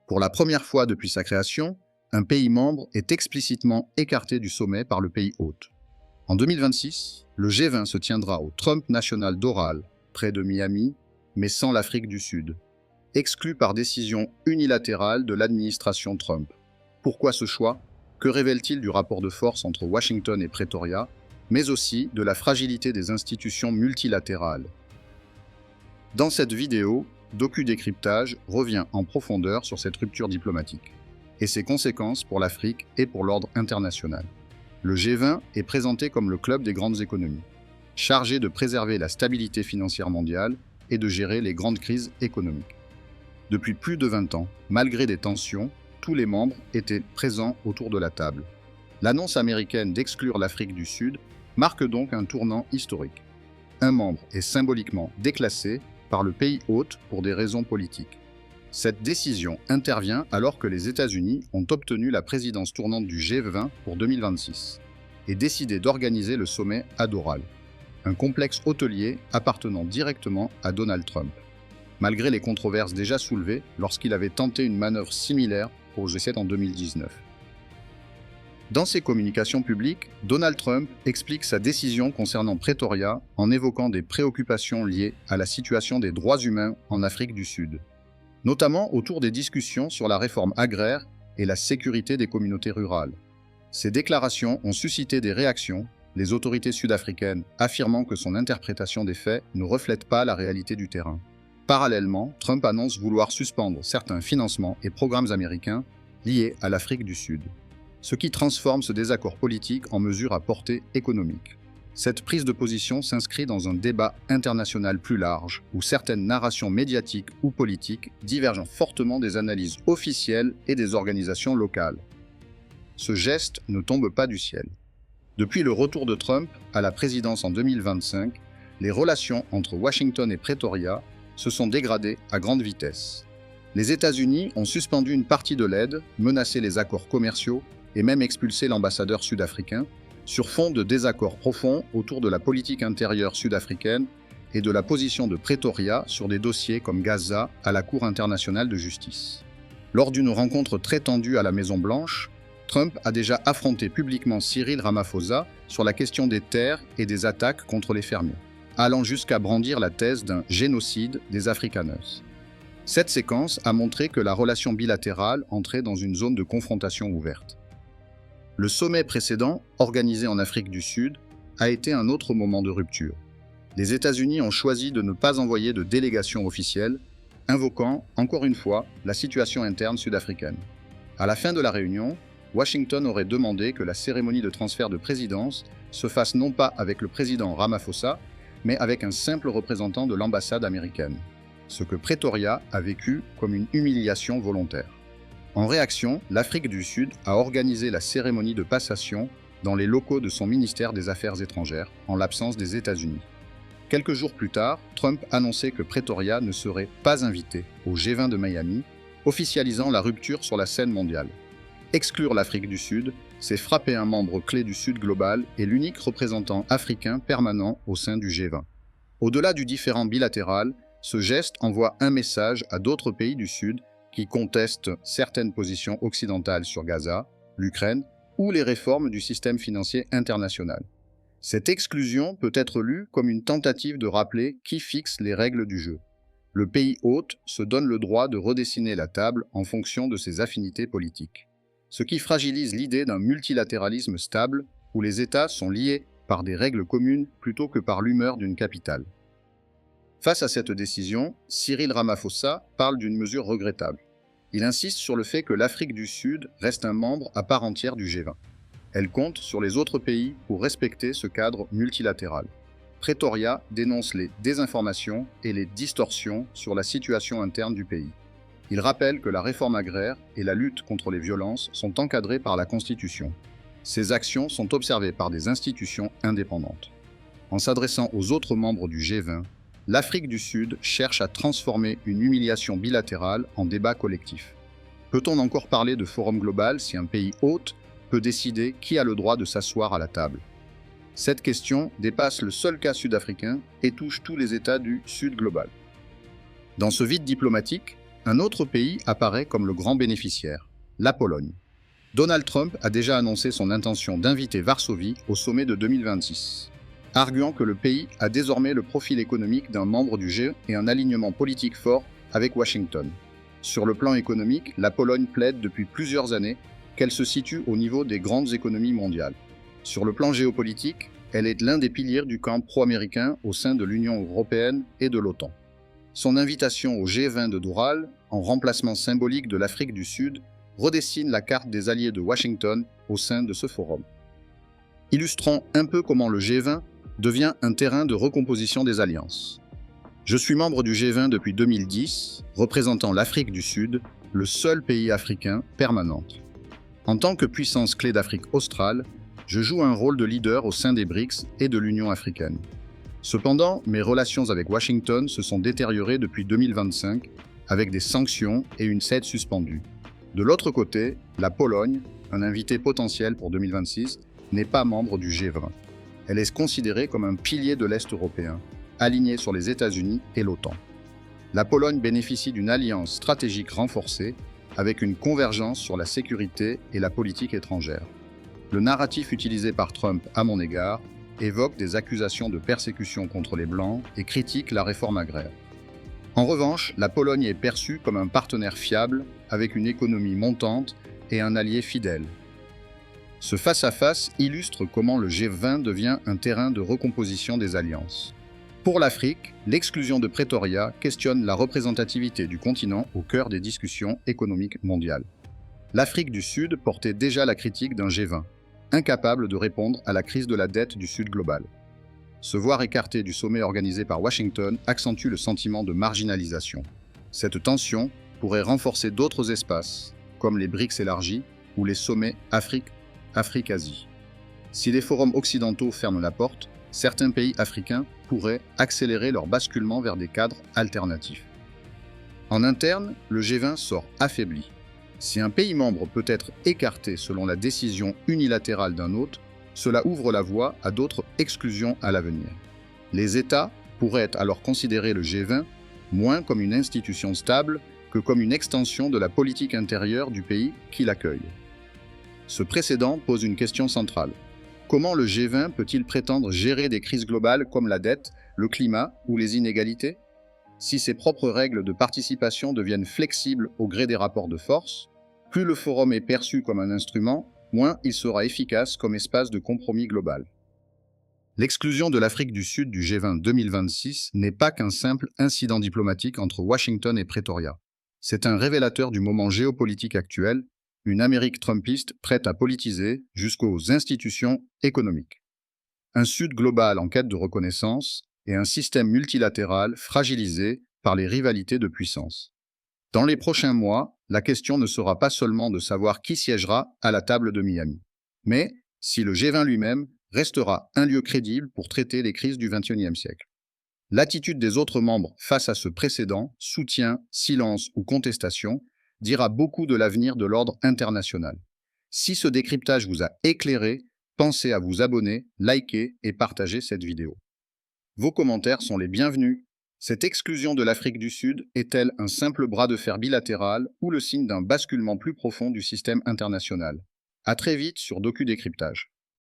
Pour la première fois depuis sa création, un pays membre est explicitement écarté du sommet par le pays hôte. En 2026, le G20 se tiendra au Trump National Doral, près de Miami, mais sans l'Afrique du Sud, exclu par décision unilatérale de l'administration Trump. Pourquoi ce choix? Que révèle-t-il du rapport de force entre Washington et Pretoria, mais aussi de la fragilité des institutions multilatérales? Dans cette vidéo, DocuDécryptage revient en profondeur sur cette rupture diplomatique et ses conséquences pour l'Afrique et pour l'ordre international. Le G20 est présenté comme le club des grandes économies, chargé de préserver la stabilité financière mondiale et de gérer les grandes crises économiques. Depuis plus de 20 ans, malgré des tensions, tous les membres étaient présents autour de la table. L'annonce américaine d'exclure l'Afrique du Sud marque donc un tournant historique. Un membre est symboliquement déclassé par le pays hôte pour des raisons politiques. Cette décision intervient alors que les États-Unis ont obtenu la présidence tournante du G20 pour 2026 et décidé d'organiser le sommet à Doral, un complexe hôtelier appartenant directement à Donald Trump, malgré les controverses déjà soulevées lorsqu'il avait tenté une manœuvre similaire au G7 en 2019. Dans ses communications publiques, Donald Trump explique sa décision concernant Pretoria en évoquant des préoccupations liées à la situation des droits humains en Afrique du Sud, notamment autour des discussions sur la réforme agraire et la sécurité des communautés rurales. Ces déclarations ont suscité des réactions, les autorités sud-africaines affirmant que son interprétation des faits ne reflète pas la réalité du terrain. Parallèlement, Trump annonce vouloir suspendre certains financements et programmes américains liés à l'Afrique du Sud, ce qui transforme ce désaccord politique en mesure à portée économique. Cette prise de position s'inscrit dans un débat international plus large, où certaines narrations médiatiques ou politiques divergent fortement des analyses officielles et des organisations locales. Ce geste ne tombe pas du ciel. Depuis le retour de Trump à la présidence en 2025, les relations entre Washington et Pretoria se sont dégradées à grande vitesse. Les États-Unis ont suspendu une partie de l'aide, menacé les accords commerciaux et même expulsé l'ambassadeur sud-africain, sur fond de désaccords profonds autour de la politique intérieure sud-africaine et de la position de Pretoria sur des dossiers comme Gaza à la Cour internationale de justice. Lors d'une rencontre très tendue à la Maison-Blanche, Trump a déjà affronté publiquement Cyril Ramaphosa sur la question des terres et des attaques contre les fermiers, allant jusqu'à brandir la thèse d'un génocide des Afrikaners. Cette séquence a montré que la relation bilatérale entrait dans une zone de confrontation ouverte. Le sommet précédent, organisé en Afrique du Sud, a été un autre moment de rupture. Les États-Unis ont choisi de ne pas envoyer de délégation officielle, invoquant, encore une fois, la situation interne sud-africaine. À la fin de la réunion, Washington aurait demandé que la cérémonie de transfert de présidence se fasse non pas avec le président Ramaphosa, mais avec un simple représentant de l'ambassade américaine, ce que Pretoria a vécu comme une humiliation volontaire. En réaction, l'Afrique du Sud a organisé la cérémonie de passation dans les locaux de son ministère des Affaires étrangères, en l'absence des États-Unis. Quelques jours plus tard, Trump annonçait que Pretoria ne serait pas invité au G20 de Miami, officialisant la rupture sur la scène mondiale. Exclure l'Afrique du Sud, c'est frapper un membre clé du Sud global et l'unique représentant africain permanent au sein du G20. Au-delà du différend bilatéral, ce geste envoie un message à d'autres pays du Sud qui contestent certaines positions occidentales sur Gaza, l'Ukraine ou les réformes du système financier international. Cette exclusion peut être lue comme une tentative de rappeler qui fixe les règles du jeu. Le pays hôte se donne le droit de redessiner la table en fonction de ses affinités politiques, ce qui fragilise l'idée d'un multilatéralisme stable où les États sont liés par des règles communes plutôt que par l'humeur d'une capitale. Face à cette décision, Cyril Ramaphosa parle d'une mesure regrettable. Il insiste sur le fait que l'Afrique du Sud reste un membre à part entière du G20. Elle compte sur les autres pays pour respecter ce cadre multilatéral. Pretoria dénonce les désinformations et les distorsions sur la situation interne du pays. Il rappelle que la réforme agraire et la lutte contre les violences sont encadrées par la Constitution. Ces actions sont observées par des institutions indépendantes. En s'adressant aux autres membres du G20, l'Afrique du Sud cherche à transformer une humiliation bilatérale en débat collectif. Peut-on encore parler de forum global si un pays hôte peut décider qui a le droit de s'asseoir à la table? Cette question dépasse le seul cas sud-africain et touche tous les États du Sud global. Dans ce vide diplomatique, Un autre pays apparaît comme le grand bénéficiaire, la Pologne. Donald Trump a déjà annoncé son intention d'inviter Varsovie au sommet de 2026, arguant que le pays a désormais le profil économique d'un membre du G et un alignement politique fort avec Washington. Sur le plan économique, la Pologne plaide depuis plusieurs années qu'elle se situe au niveau des grandes économies mondiales. Sur le plan géopolitique, elle est l'un des piliers du camp pro-américain au sein de l'Union européenne et de l'OTAN. Son invitation au G20 de Doral, en remplacement symbolique de l'Afrique du Sud, redessine la carte des alliés de Washington au sein de ce forum. Illustrons un peu comment le G20 devient un terrain de recomposition des alliances. Je suis membre du G20 depuis 2010, représentant l'Afrique du Sud, le seul pays africain permanent. En tant que puissance clé d'Afrique australe, je joue un rôle de leader au sein des BRICS et de l'Union africaine. Cependant, mes relations avec Washington se sont détériorées depuis 2025, avec des sanctions et une aide suspendue. De l'autre côté, la Pologne, un invité potentiel pour 2026, n'est pas membre du G20. Elle est considérée comme un pilier de l'Est européen, aligné sur les États-Unis et l'OTAN. La Pologne bénéficie d'une alliance stratégique renforcée, avec une convergence sur la sécurité et la politique étrangère. Le narratif utilisé par Trump à mon égard évoque des accusations de persécution contre les Blancs et critique la réforme agraire. En revanche, la Pologne est perçue comme un partenaire fiable, avec une économie montante et un allié fidèle. Ce face-à-face illustre comment le G20 devient un terrain de recomposition des alliances. Pour l'Afrique, l'exclusion de Pretoria questionne la représentativité du continent au cœur des discussions économiques mondiales. L'Afrique du Sud portait déjà la critique d'un G20, incapable de répondre à la crise de la dette du Sud global. Se voir écarté du sommet organisé par Washington accentue le sentiment de marginalisation. Cette tension pourrait renforcer d'autres espaces, comme les BRICS élargis ou les sommets Afrique-Asie. Si les forums occidentaux ferment la porte, certains pays africains pourraient accélérer leur basculement vers des cadres alternatifs. En interne, le G20 sort affaibli. Si un pays membre peut être écarté selon la décision unilatérale d'un autre, cela ouvre la voie à d'autres exclusions à l'avenir. Les États pourraient alors considérer le G20 moins comme une institution stable que comme une extension de la politique intérieure du pays qui l'accueille. Ce précédent pose une question centrale. Comment le G20 peut-il prétendre gérer des crises globales comme la dette, le climat ou les inégalités ? Si ses propres règles de participation deviennent flexibles au gré des rapports de force, plus le forum est perçu comme un instrument, moins il sera efficace comme espace de compromis global. L'exclusion de l'Afrique du Sud du G20 2026 n'est pas qu'un simple incident diplomatique entre Washington et Pretoria. C'est un révélateur du moment géopolitique actuel, une Amérique trumpiste prête à politiser jusqu'aux institutions économiques. Un Sud global en quête de reconnaissance et un système multilatéral fragilisé par les rivalités de puissance. Dans les prochains mois, la question ne sera pas seulement de savoir qui siégera à la table de Miami, mais si le G20 lui-même restera un lieu crédible pour traiter les crises du XXIe siècle. L'attitude des autres membres face à ce précédent, soutien, silence ou contestation, dira beaucoup de l'avenir de l'ordre international. Si ce décryptage vous a éclairé, pensez à vous abonner, liker et partager cette vidéo. Vos commentaires sont les bienvenus. Cette exclusion de l'Afrique du Sud est-elle un simple bras de fer bilatéral ou le signe d'un basculement plus profond du système international ? À très vite sur DocuDécryptage.